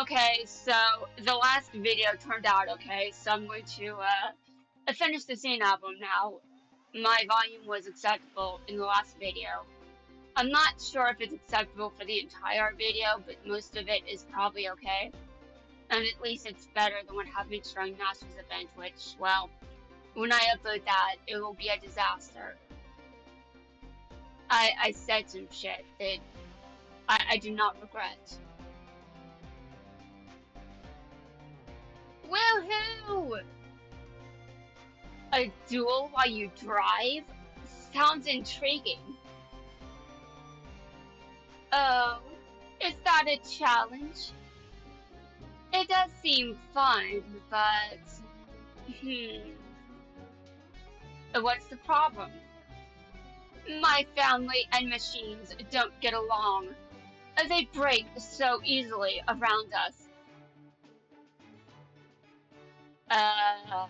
Okay, so the last video turned out okay, so I'm going to finish the scene album now. My volume was acceptable in the last video. I'm not sure if it's acceptable for the entire video, but most of it is probably okay. And at least it's better than what happened during Master's event, which, well, when I upload that, it will be a disaster. I said some shit that I do not regret. Woohoo! A duel while you drive? Sounds intriguing. Oh, is that a challenge? It does seem fun, but... What's the problem? My family and machines don't get along. They break so easily around us. Uh...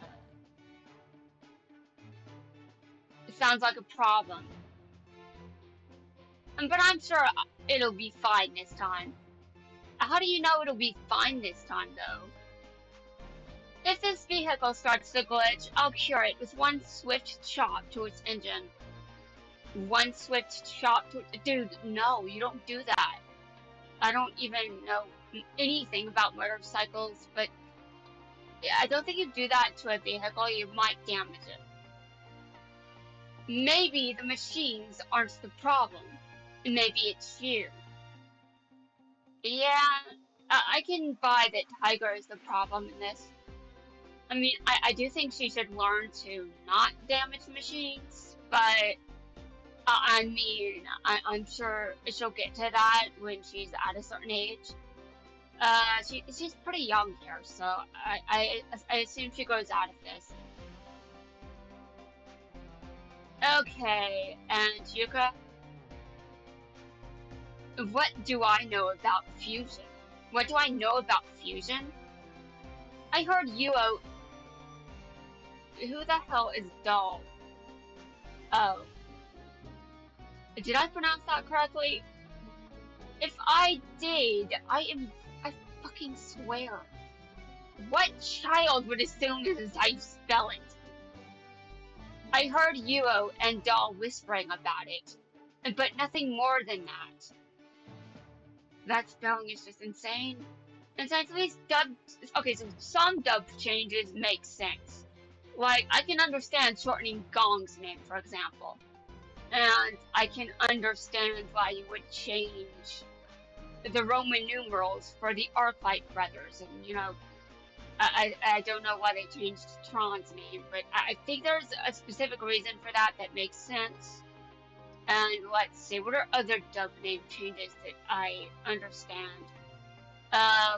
Sounds like a problem. But I'm sure it'll be fine this time. How do you know it'll be fine this time, though? If this vehicle starts to glitch, I'll cure it with one swift chop to its engine. One swift chop to... Dude, no, you don't do that. I don't even know anything about motorcycles, but I don't think you do that to a vehicle, you might damage it. Maybe the machines aren't the problem. Maybe it's you. Yeah, I can buy that Tiger is the problem in this. I mean, I do think she should learn to not damage machines, but I mean, I'm sure she'll get to that when she's at a certain age. She's pretty young here, so I assume she grows out of this. Okay, and Yuka, what do I know about fusion? What do I know about fusion? I heard Yuo. Who the hell is Doll? Oh. Did I pronounce that correctly? If I did, I fucking swear. What child would assume this is how you spell it? I heard Yuo and Doll whispering about it, but nothing more than that. That spelling is just insane. And since at least okay, so some dub changes make sense. Like, I can understand shortening Gong's name, for example. And I can understand why you would change the Roman numerals for the Arclight brothers. And, you know, I don't know why they changed Tron's name, but I think there's a specific reason for that that makes sense. And let's see, what are other dub name changes that I understand?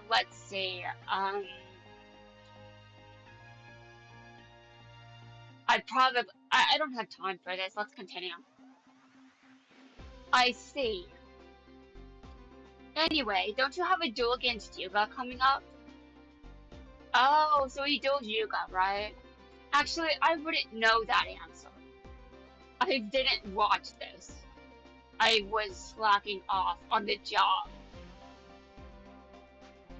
Let's see, I don't have time for this, let's continue. I see. Anyway, don't you have a duel against Yuga coming up? Oh, so he dueled Yuga, right? Actually, I wouldn't know that answer. I didn't watch this. I was slacking off on the job.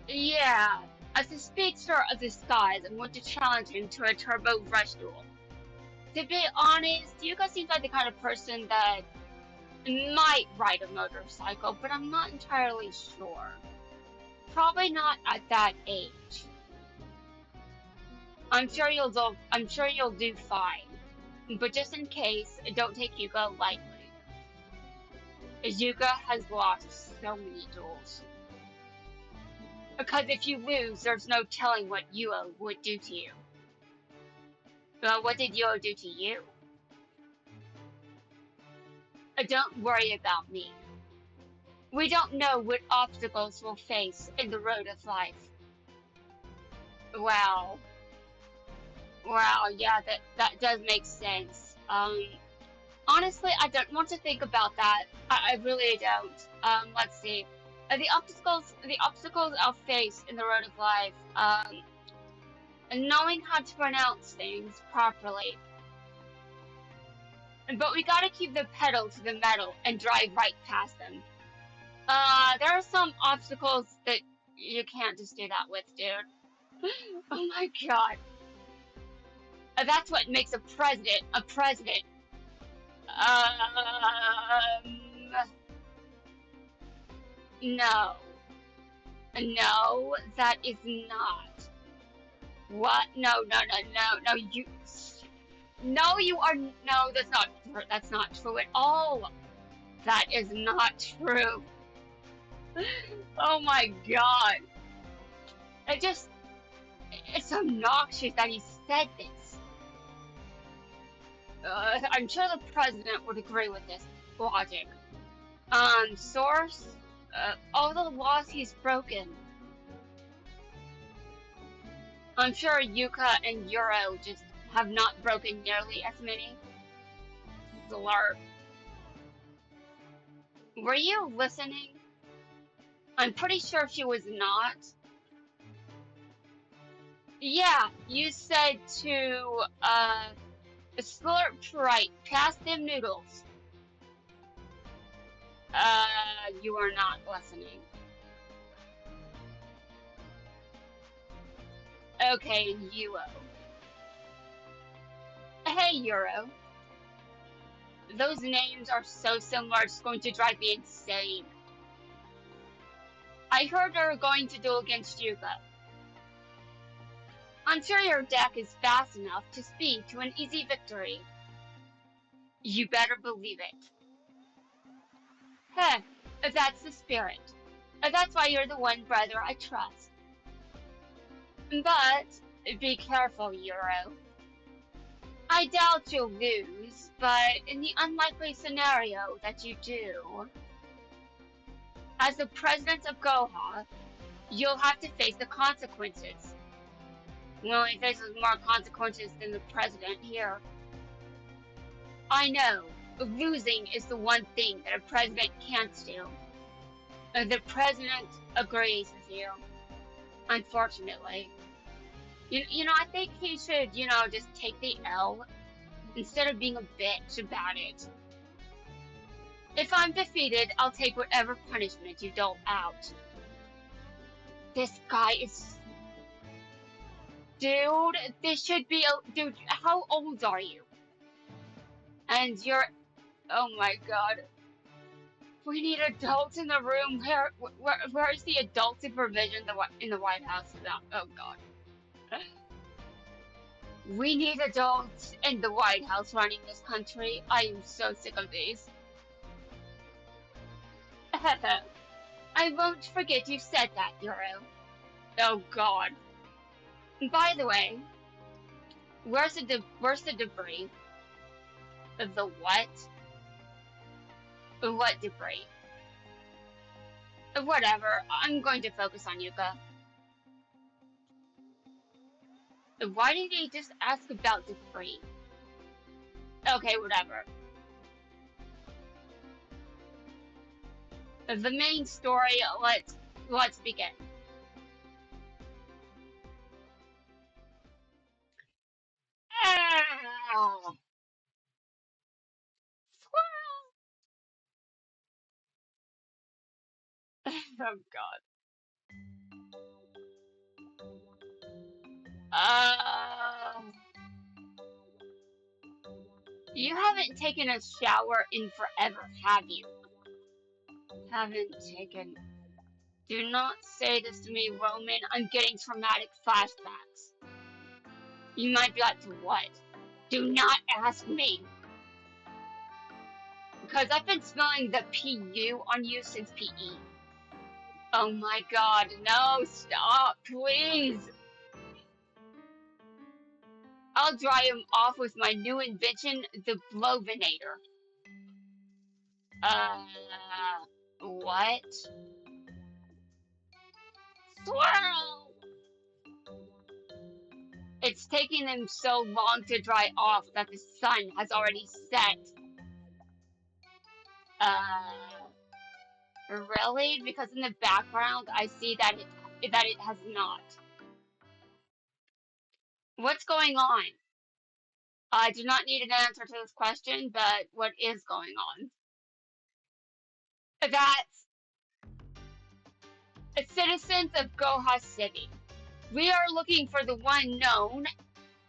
Yeah, as the speedster of the skies, I want to challenge him to a turbo rush duel. To be honest, Yuga seems like the kind of person that might ride a motorcycle, but I'm not entirely sure. Probably not at that age. I'm sure you'll do fine. But just in case, don't take Yuga lightly. Yuga has lost so many duels. Because if you lose, there's no telling what Yuo would do to you. Well, what did Yuo do to you? Don't worry about me. We don't know what obstacles we'll face in the road of life. Well, yeah, that does make sense. Honestly, I don't want to think about that. I really don't. Let's see. The obstacles I'll face in the road of life. Knowing how to pronounce things properly. But we gotta keep the pedal to the metal and drive right past them. There are some obstacles that You can't just do that with, dude. Oh my god. That's what makes a president a president. Um, no. No, that is not. What? No, no, no, no, no, you... No, you are... No, that's not true. That's not true at all. That is not true. Oh my god. It just... It's obnoxious that he said this. I'm sure the president would agree with this logic. Source? All the laws he's broken. I'm sure Yuka and Euro just have not broken nearly as many. Slurp. Were you listening? I'm pretty sure she was not. Yeah, you said to, slurp right past them noodles. You are not listening. Okay, Euro. Hey, Euro. Those names are so similar, it's going to drive me insane. I heard they're going to duel against Yuka. I'm sure your deck is fast enough to speed to an easy victory. You better believe it. Heh, that's the spirit. That's why you're the one brother I trust. But, be careful, Euro. I doubt you'll lose, but in the unlikely scenario that you do, as the president of Goha, you'll have to face the consequences. Well, he faces more consequences than the president here. I know, losing is the one thing that a president can't do. The president agrees with you, unfortunately. You know, I think he should, just take the L instead of being a bitch about it. If I'm defeated, I'll take whatever punishment you dole out. This guy is... Dude, this should be a... Dude, how old are you? And you're... Oh my god. We need adults in the room. Where's the adult supervision in the White House? Oh god. We need adults in the White House running this country. I am so sick of these. I won't forget you said that, Euro. Oh god. By the way, where's the debris? The what? What debris? Whatever, I'm going to focus on Yuka. Why did he just ask about debris? Okay, whatever. The main story, let's begin. Ah! Oh god. You haven't taken a shower in forever, have you? Haven't taken... Do not say this to me, Roman. I'm getting traumatic flashbacks. You might be like, to what? Do not ask me. Because I've been smelling the PU on you since PE. Oh my god, no, stop, please. I'll dry him off with my new invention, the Blowinator. What? Swirl! It's taking them so long to dry off that the sun has already set. Really? Because in the background, I see that it has not. What's going on? I do not need an answer to this question, but what is going on? That's... Citizens of Goha City, we are looking for the one known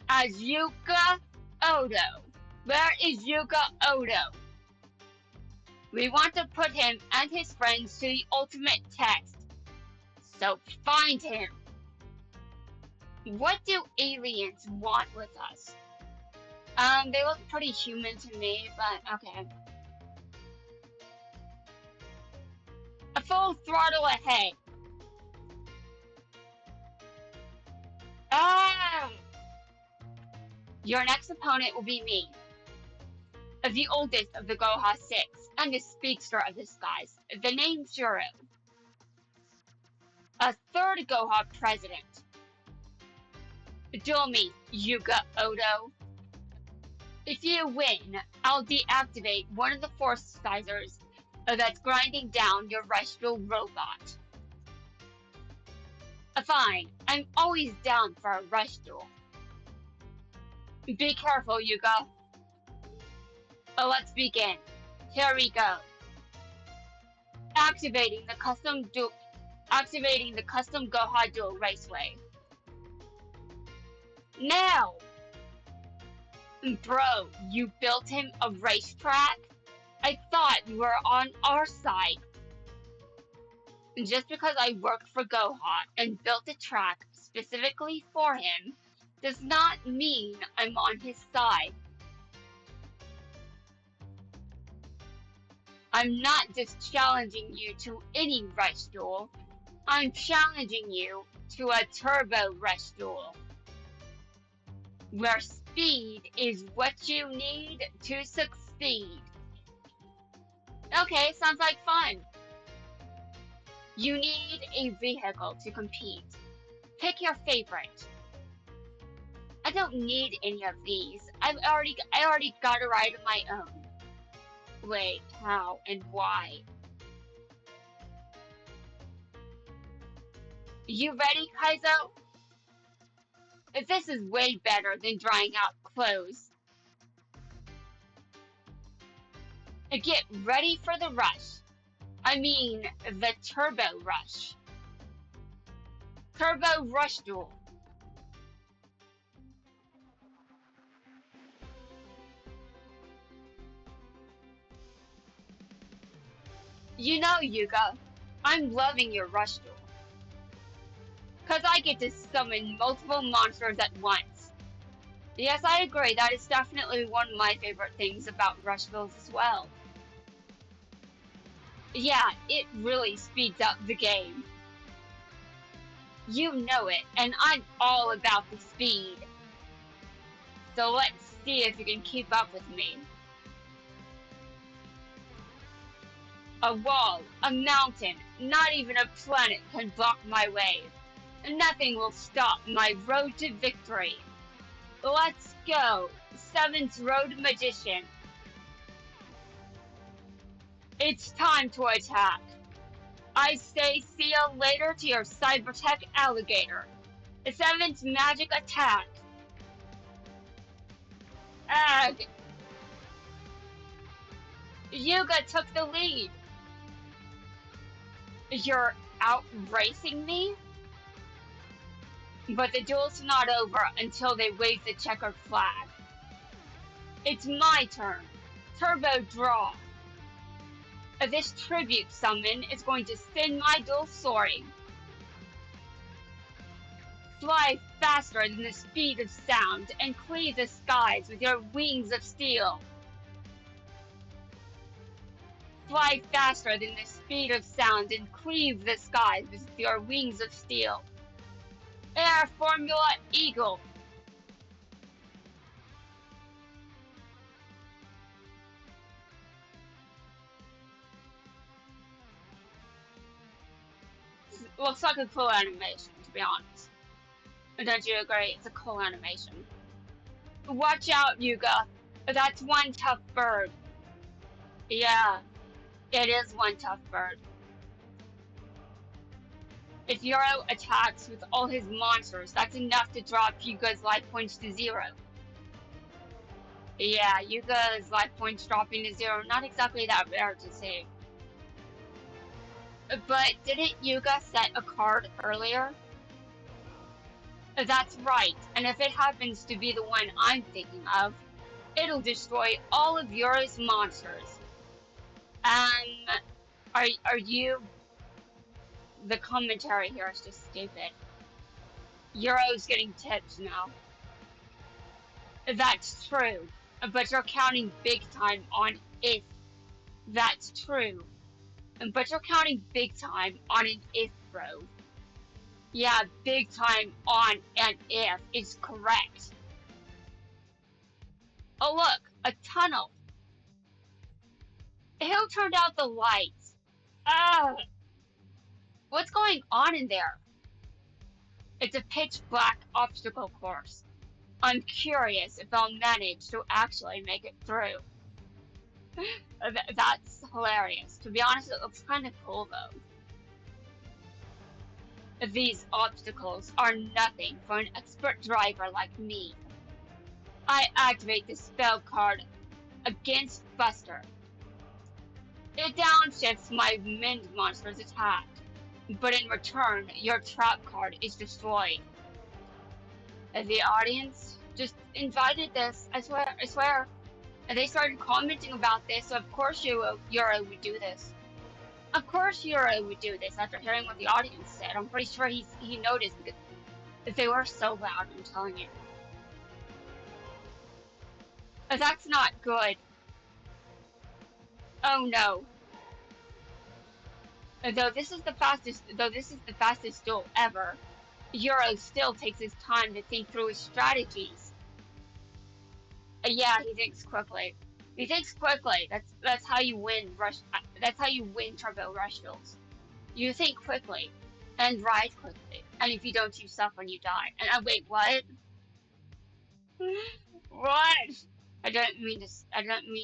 as Yuka Odo. Where is Yuka Odo? We want to put him and his friends to the ultimate test. So find him. What do aliens want with us? They look pretty human to me, but okay. A full throttle ahead. Ah! Your next opponent will be me, the oldest of the Goha Six, and the speedster of the skies, the name Zero. A third Goha president. Duel me, Yuka Odo. If you win, I'll deactivate one of the force sizers that's grinding down your restful robot. Fine, I'm always down for a rush duel. Be careful, Yuka. Let's begin. Here we go. Activating the custom Goha Duel Raceway. Now! Bro, you built him a racetrack? I thought you were on our side. Just because I worked for Goha and built a track specifically for him does not mean I'm on his side. I'm not just challenging you to any rush duel, I'm challenging you to a turbo rush duel, where speed is what you need to succeed. Okay, sounds like fun. You need a vehicle to compete. Pick your favorite. I don't need any of these. I already got a ride of my own. Wait, how and why? You ready, Kaizo? This is way better than drying out clothes. Get ready for the rush. I mean, the turbo rush. Turbo rush duel. You know, Yuka, I'm loving your rush duel. Cause I get to summon multiple monsters at once. Yes, I agree, that is definitely one of my favorite things about rush duels as well. Yeah, it really speeds up the game. You know it, and I'm all about the speed. So let's see if you can keep up with me. A wall, a mountain, not even a planet can block my way. Nothing will stop my road to victory. Let's go, Seventh Road Magician. It's time to attack. I say see you later to your Cybertech alligator. Seventh magic attack. Ag. Yuga took the lead. You're out racing me? But the duel's not over until they wave the checkered flag. It's my turn. Turbo draw. This tribute summon is going to send my duel soaring. Fly faster than the speed of sound and cleave the skies with your wings of steel. Fly faster than the speed of sound and cleave the skies with your wings of steel. Air Formula Eagle. Looks like a cool animation, to be honest. Don't you agree? It's a cool animation. Watch out, Yuga. That's one tough bird. Yeah, it is one tough bird. If Yoro attacks with all his monsters, that's enough to drop Yuga's life points to 0. Yeah, Yuga's life points dropping to 0, not exactly that rare to see. But didn't Yuga set a card earlier? That's right, and if it happens to be the one I'm thinking of, it'll destroy all of Yura's monsters. Um, are you? The commentary here is just stupid. Euro's getting tips now. That's true, but you're counting big time on if. That's true, but you're counting big time on an if, bro. Yeah, big time on an if is correct. Oh look, a tunnel. Who turned out the lights? Ugh, what's going on in there? It's a pitch black obstacle course. I'm curious if I'll manage to actually make it through. That's hilarious. To be honest, it looks kind of cool though. These obstacles are nothing for an expert driver like me. I activate the spell card against Buster. It downshifts my Mind monster's attack, but in return, your trap card is destroyed. The audience just invited this, I swear. And they started commenting about this, so of course Yura would do this. Of course Yura would do this after hearing what the audience said. I'm pretty sure he noticed that they were so loud, I'm telling you. That's not good. Oh no. Though this is the fastest duel ever, Yura still takes his time to think through his strategies. Yeah, he thinks quickly. He thinks quickly. That's how you win rush. That's how you win turbo rush duels. You think quickly, and ride quickly, and if you don't, you suffer and you die. And wait, what? What? I don't mean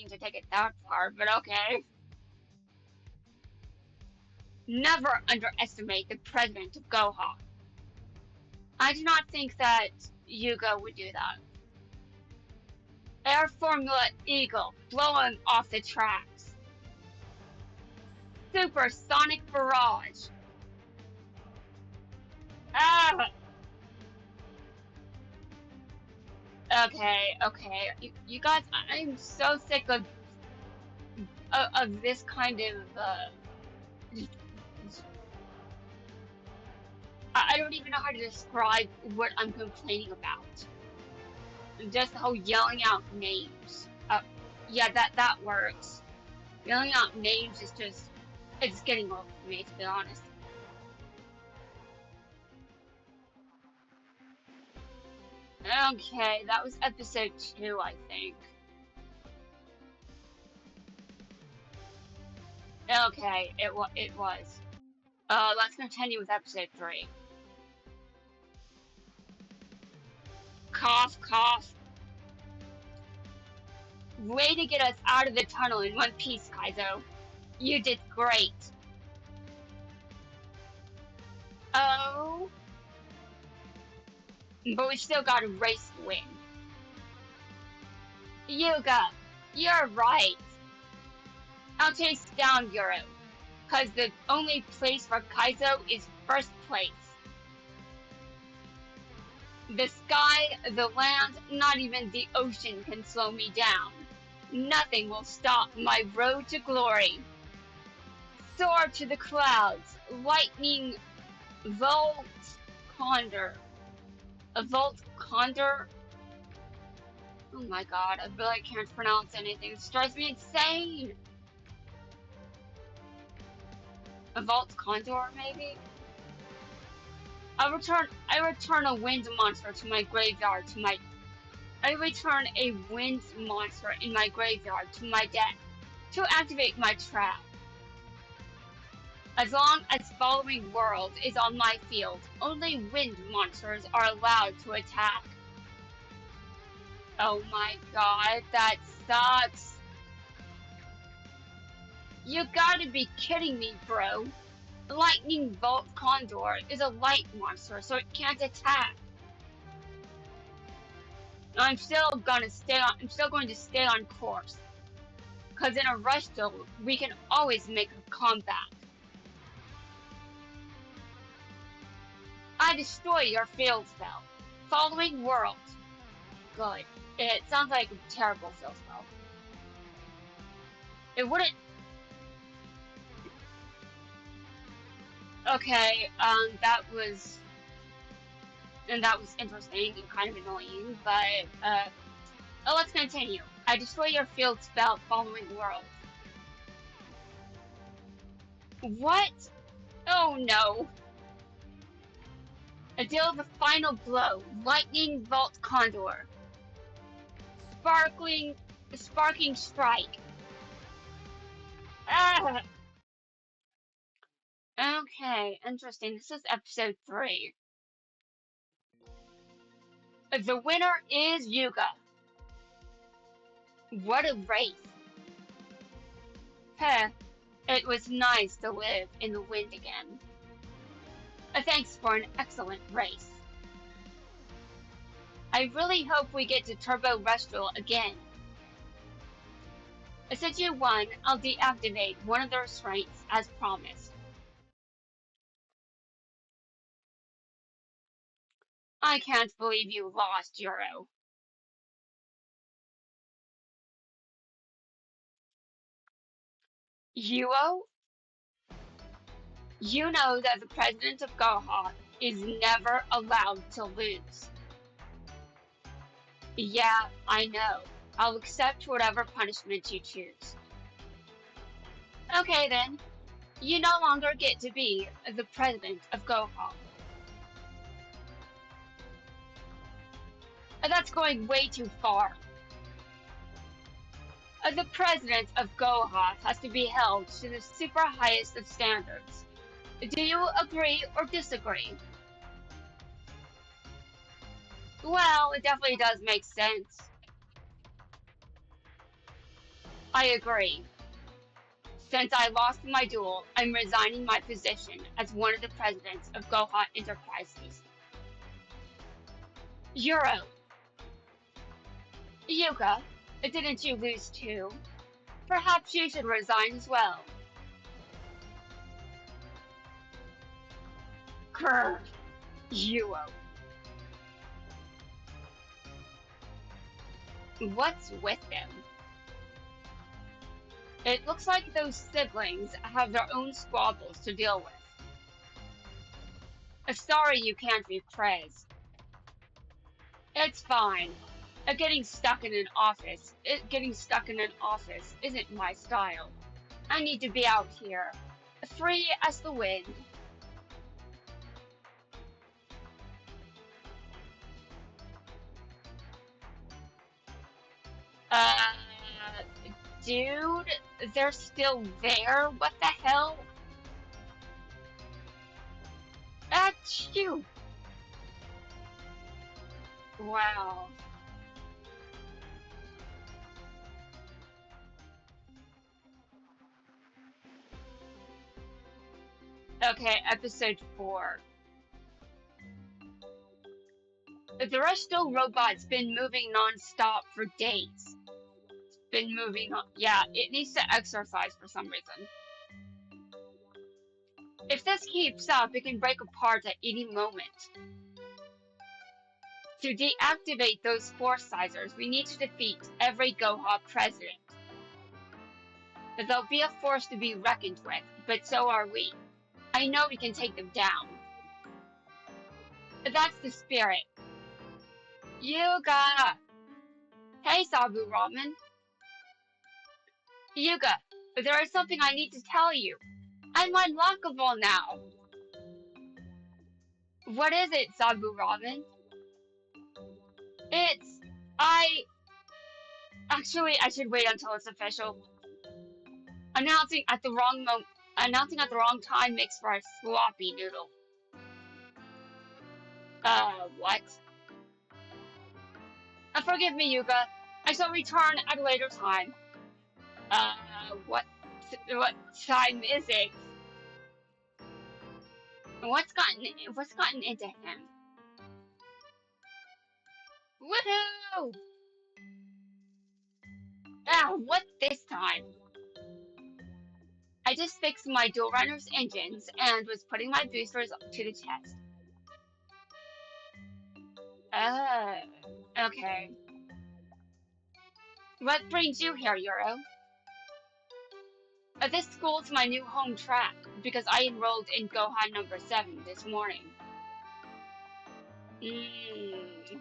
to take it that far, but okay. Never underestimate the president of Goha. I do not think that Yuga would do that. Air Formula Eagle, blowing off the tracks. Supersonic Barrage. Ah! Okay. You guys, I'm so sick of this kind of, I don't even know how to describe what I'm complaining about. Just the whole yelling out names. Yeah, that works. Yelling out names is just, it's getting old for me, to be honest. Okay, that was episode 2, I think. Okay, it was. Let's continue with episode 3. Cough, cough. Way to get us out of the tunnel in one piece, Kaizo. You did great. Oh. But we still got a race to win. Yuga, you're right. I'll chase down Yuru, cause the only place for Kaizo is first place. The sky, the land, not even the ocean can slow me down. Nothing will stop my road to glory. Soar to the clouds, lightning, volt, condor. A volt condor? Oh my god, I really can't pronounce anything. It drives me insane! A Vault Condor, maybe? I return a wind monster to my graveyard to my I return a wind monster in my graveyard to my deck to activate my trap. As long as following world is on my field, only wind monsters are allowed to attack. Oh my god, that sucks. You gotta be kidding me, bro. Lightning Bolt Condor is a light monster, so it can't attack. I'm still going to stay on course. Cause in a rush duel, we can always make a comeback. I destroy your field spell. Following world. Good. It sounds like a terrible field spell. It wouldn't. Okay, that was interesting and kind of annoying, but, let's continue. I destroy your field spell following world. What? Oh no. I deal the final blow. Lightning Vault Condor. Sparking Strike. Ah! Okay, interesting. This is episode 3. The winner is Yuga. What a race. Heh, it was nice to live in the wind again. Thanks for an excellent race. I really hope we get to Turbo Restral again. Since you won, I'll deactivate one of the restraints as promised. I can't believe you lost, Euro. Yuo? You know that the president of Goha is never allowed to lose. Yeah, I know. I'll accept whatever punishment you choose. Okay then. You no longer get to be the president of Goha. That's going way too far. The president of Goha has to be held to the super highest of standards. Do you agree or disagree? Well, it definitely does make sense. I agree. Since I lost my duel, I'm resigning my position as one of the presidents of Goha Enterprises. Euro. Yuka, didn't you lose too? Perhaps you should resign as well. Grr. Yuo. What's with them? It looks like those siblings have their own squabbles to deal with. Sorry you can't be Prez. It's fine. Getting stuck in an office isn't my style. I need to be out here, free as the wind. Uh, dude, they're still there? What the hell? Achoo! Wow. Okay, episode 4. The Terrestrial robot's been moving non-stop for days. Been moving on. Yeah, it needs to exercise for some reason. If this keeps up, it can break apart at any moment. To deactivate those force sizers, we need to defeat every Goha president. They'll be a force to be reckoned with, but so are we. I know we can take them down. That's the spirit. Yuga! Hey, Sabu Ramen. Yuga, there is something I need to tell you. I'm unlockable now. What is it, Sabu Ramen? It's... I... Actually, I should wait until it's official. Announcing at the wrong time makes for a sloppy noodle. What? Forgive me, Yuga. I shall return at a later time. Uh, what time is it? What's gotten into him? Woohoo! Ah, what this time? I just fixed my dual runner's engines and was putting my boosters to the test. Oh, okay. What brings you here, Euro? This school's my new home track because I enrolled in Gohan number 7 this morning. Mm.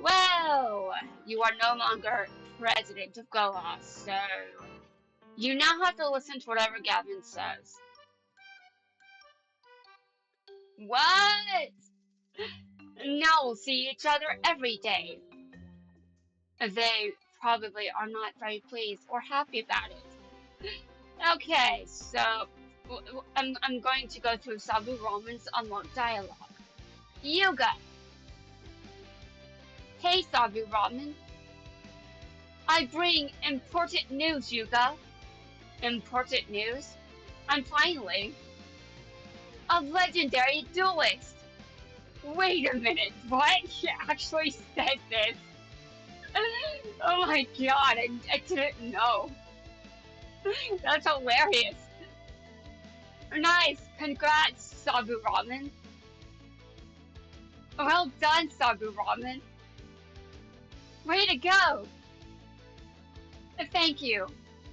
Well, you are no longer president of Gohan, so you now have to listen to whatever Gavin says. What? Now we'll see each other every day. They probably are not very pleased or happy about it. Okay, so I'm going to go through Sabu Ramen's unlocked dialogue. Yuga! Hey Sabu Ramen! I bring important news, Yuga! Important news? I'm finally a legendary duelist! Wait a minute, what? He actually said this? Oh my god, I didn't know. That's hilarious. Nice, congrats, Sabu Ramen. Well done, Sabu Ramen. Way to go! Thank you.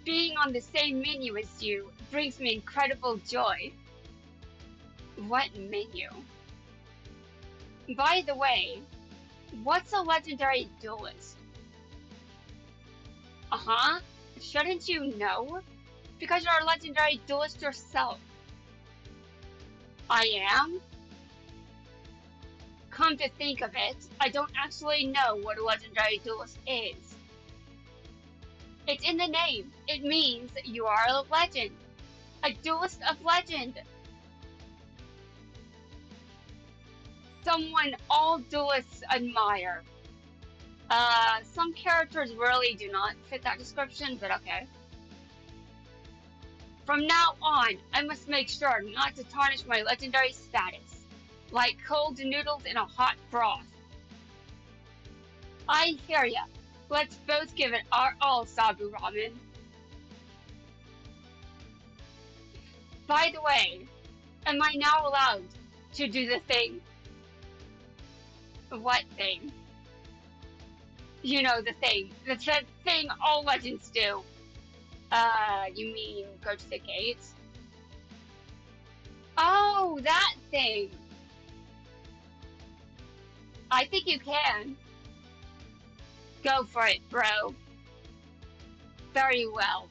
Being on the same menu as you brings me incredible joy. What menu? By the way, what's a legendary duelist? Uh-huh. Shouldn't you know? Because you're a legendary duelist yourself. I am? Come to think of it, I don't actually know what a legendary duelist is. It's in the name. It means you are a legend. A duelist of legend. Someone all duelists admire. Some characters really do not fit that description, but okay. From now on, I must make sure not to tarnish my legendary status. Like cold noodles in a hot broth. I hear ya. Let's both give it our all, Sabu Ramen. By the way, am I now allowed to do the thing? What thing? You know the thing. The thing all legends do. You mean go to the gates? Oh, that thing! I think you can. Go for it, bro. Very well.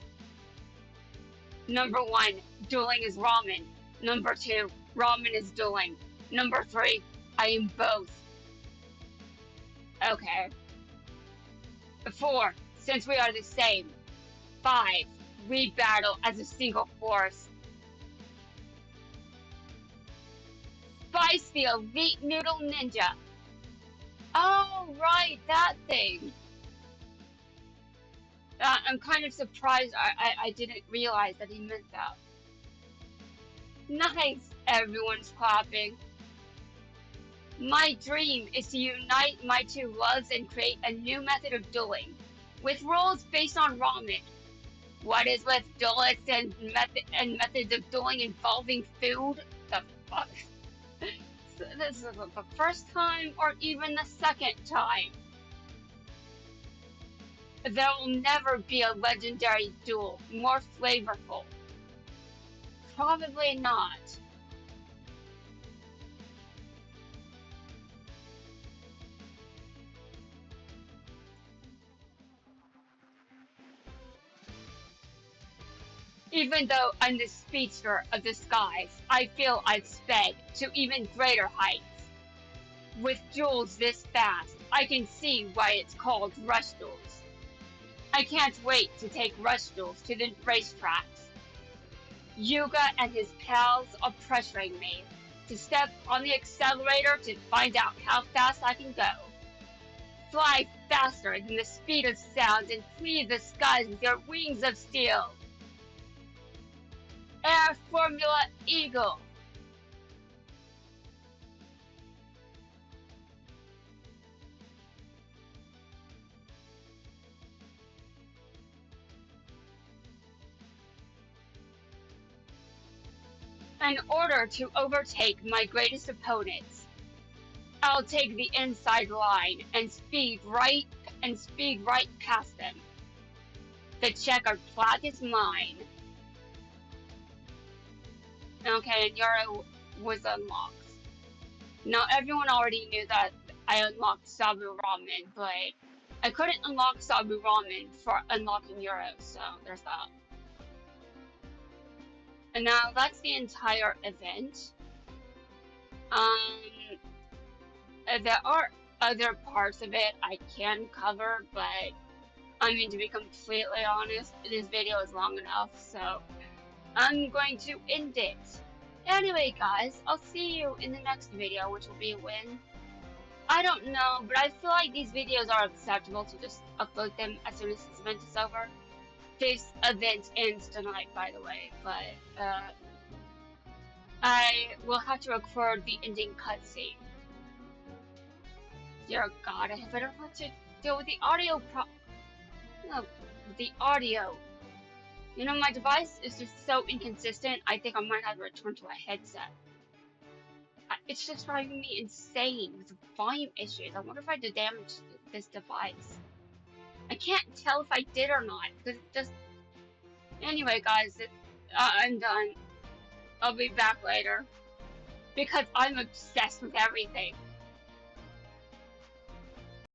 Number 1, dueling is ramen. Number 2, ramen is dueling. Number 3, I am both. Okay. 4, since we are the same. 5, we battle as a single force. Spice the elite noodle ninja. Oh, right, that thing. I'm kind of surprised I didn't realize that he meant that. Nice, everyone's clapping. My dream is to unite my two loves and create a new method of dueling, with rules based on ramen. What is with duelists and methods of dueling involving food? The fuck? This is the first time or even the second time. There will never be a legendary duel more flavorful. Probably not. Even though I'm the speedster of the skies, I feel I've sped to even greater heights. With duels this fast, I can see why it's called rush duels. I can't wait to take rush duels to the racetracks. Yuga and his pals are pressuring me to step on the accelerator to find out how fast I can go. Fly faster than the speed of sound and cleave the skies with your wings of steel. Air Formula Eagle. In order to overtake my greatest opponents, I'll take the inside line and speed right past them. The checkered flag is mine. Okay, and Yara was unlocked. Now everyone already knew that I unlocked Sabu Ramen, but I couldn't unlock Sabu Ramen for unlocking Euro, so there's that. And now that's the entire event. There are other parts of it I can cover, but I mean, to be completely honest, this video is long enough, so I'm going to end it. Anyway, guys, I'll see you in the next video, which will be when... I don't know, but I feel like these videos are acceptable to just upload them as soon as this event is over. This event ends tonight, by the way, but I will have to record the ending cutscene. Dear God, I better have to deal with the audio no, the audio. You know, my device is just so inconsistent, I think I might have to return to a headset. It's just driving me insane with volume issues. I wonder if I did damage this device. I can't tell if I did or not, because it just... Anyway, guys, I'm done. I'll be back later. Because I'm obsessed with everything.